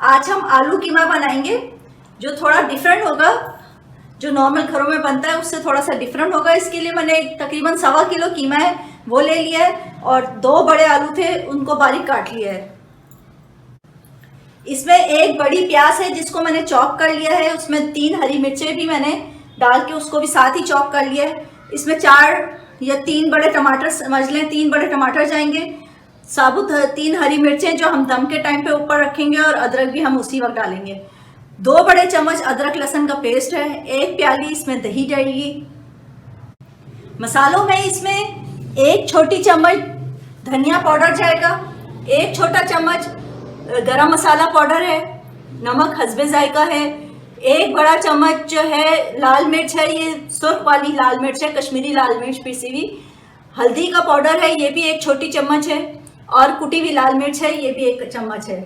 आज हम आलू कीमा बनाएंगे जो थोड़ा डिफरेंट होगा, जो नॉर्मल घरों में बनता है उससे थोड़ा सा डिफरेंट होगा। इसके लिए मैंने तकरीबन 1.25 किलो कीमा है वो ले लिया है और 2 बड़े आलू थे उनको बारीक काट लिया है। इसमें एक बड़ी प्याज है जिसको मैंने चॉप कर लिया है, उसमें 3 हरी मिर्चें भी मैंने डाल के उसको भी साथ ही चॉप कर लिया है। इसमें 4 या 3 बड़े टमाटर समझ लें, 3 बड़े टमाटर जाएंगे, साबुत 3 हरी मिर्चें जो हम दम के टाइम पे ऊपर रखेंगे और अदरक भी हम उसी वक्त डालेंगे। 2 बड़े चम्मच अदरक लहसुन का पेस्ट है, 1 प्याली इसमें दही जाएगी। मसालों में इसमें 1 छोटी चम्मच धनिया पाउडर जाएगा, 1 छोटा चम्मच गरम मसाला पाउडर है, नमक हस्बे जायका है, 1 बड़ा चम्मच जो है लाल मिर्च है, ये सुर्ख वाली लाल मिर्च है, कश्मीरी लाल मिर्च पीसी हुई। हल्दी का पाउडर है, ये भी 1 छोटी चम्मच है, और कुटी हुई लाल मिर्च है, ये भी 1 चम्मच है।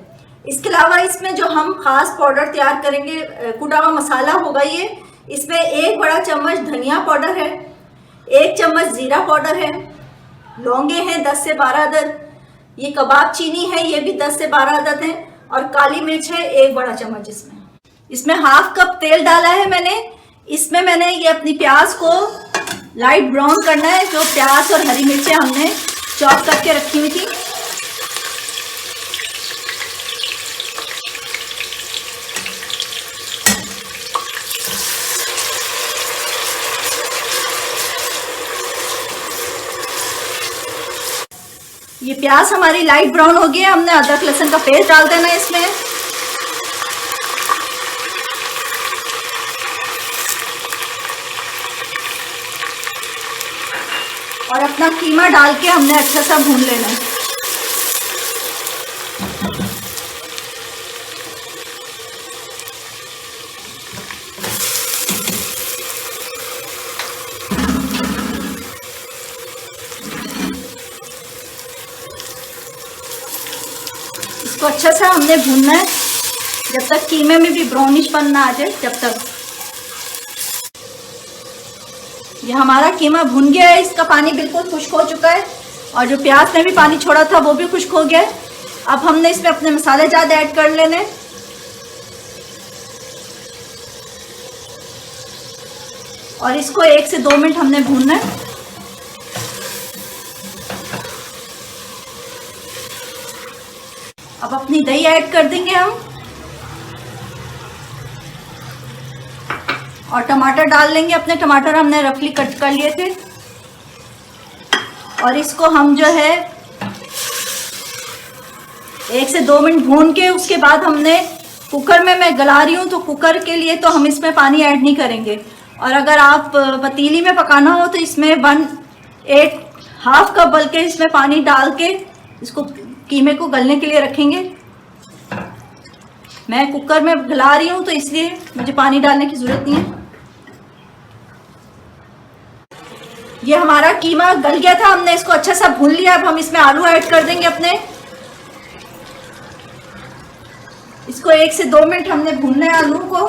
इसके अलावा इसमें जो हम खास पाउडर तैयार करेंगे, कुटा हुआ मसाला होगा ये। इसमें 1 बड़ा चम्मच धनिया पाउडर है, 1 चम्मच जीरा पाउडर है, लौंगे हैं 10 से 12 अदद, ये कबाब चीनी है, ये भी 10 से 12 अदद है, और काली मिर्च है 1 बड़ा चम्मच। इसमें 1/2 कप तेल डाला है मैंने। इसमें मैंने ये अपनी प्याज को लाइट ब्राउन करना है, जो प्याज और हरी मिर्चें हमने चॉप करके रखी हुई थी। ये प्याज हमारी लाइट ब्राउन हो गई है, हमने अदरक लहसुन का पेस्ट डाल देना है इसमें। और अपना कीमा डाल के हमने अच्छा सा भून लेना है। इसको अच्छा सा हमने भूनना है जब तक कीमे में भी ब्राउनिशपन ना आ जाए, जब तक। ये हमारा कीमा भुन गया है, इसका पानी बिल्कुल खुश्क हो चुका है, और जो प्याज ने भी पानी छोड़ा था वो भी खुश्क हो गया है। अब हमने इसमें अपने मसाले ज़्यादा ऐड कर लेने, और इसको 1 से 2 मिनट हमने भूनना है। अब अपनी दही ऐड कर देंगे हम, और टमाटर डाल लेंगे अपने। टमाटर हमने रफली कट कर लिए थे, और इसको हम जो है 1 से 2 मिनट भून के उसके बाद हमने कुकर में, मैं गला रही हूँ तो कुकर के लिए तो हम इसमें पानी ऐड नहीं करेंगे, और अगर आप पतीली में पकाना हो तो इसमें 1/2 कप बल्कि इसमें पानी डाल के इसको कीमे को गलने के लिए रखेंगे। मैं कुकर में गला रही हूँ तो इसलिए मुझे पानी डालने की ज़रूरत नहीं है। ये हमारा कीमा गल गया था, हमने इसको अच्छा सा भून लिया। अब हम इसमें आलू ऐड कर देंगे अपने। इसको 1 से 2 मिनट हमने भूनना है आलू को,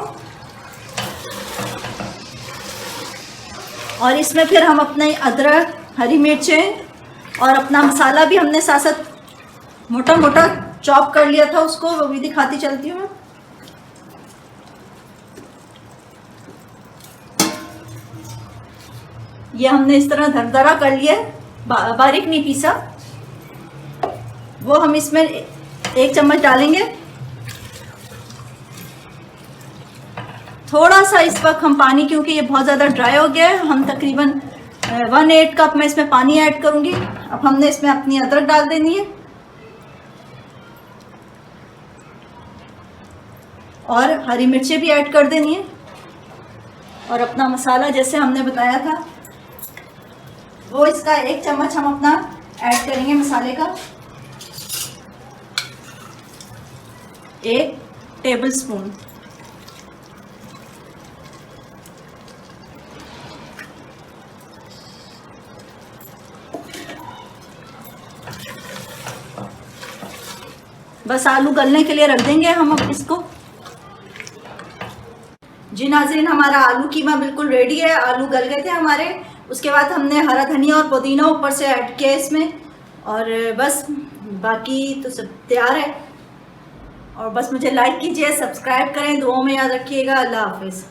और इसमें फिर हम अपने अदरक, हरी मिर्चें और अपना मसाला भी हमने साथ साथ मोटा मोटा चॉप कर लिया था, उसको वो भी दिखाती चलती हूँ मैं। ये हमने इस तरह दरदरा कर लिया, बारीक नहीं पीसा। वो हम इसमें 1 चम्मच डालेंगे। थोड़ा सा इस वक्त हम पानी, क्योंकि ये बहुत ज़्यादा ड्राई हो गया है, हम तकरीबन 1/8 कप मैं इसमें पानी ऐड करूँगी। अब हमने इसमें अपनी अदरक डाल देनी है, और हरी मिर्चें भी ऐड कर देनी है, और अपना मसाला जैसे हमने बताया था वो इसका 1 चम्मच हम अपना ऐड करेंगे मसाले का, 1 टेबल स्पून। बस आलू गलने के लिए रख देंगे हम अब इसको। जी नाज़रीन, हमारा आलू कीमा बिल्कुल रेडी है। आलू गल गए थे हमारे, उसके बाद हमने हरा धनिया और पुदीना ऊपर से ऐड किया इसमें, और बस बाकी तो सब तैयार है। और बस मुझे लाइक कीजिए, सब्सक्राइब करें, दुआओं में याद रखिएगा। अल्लाह हाफिज़।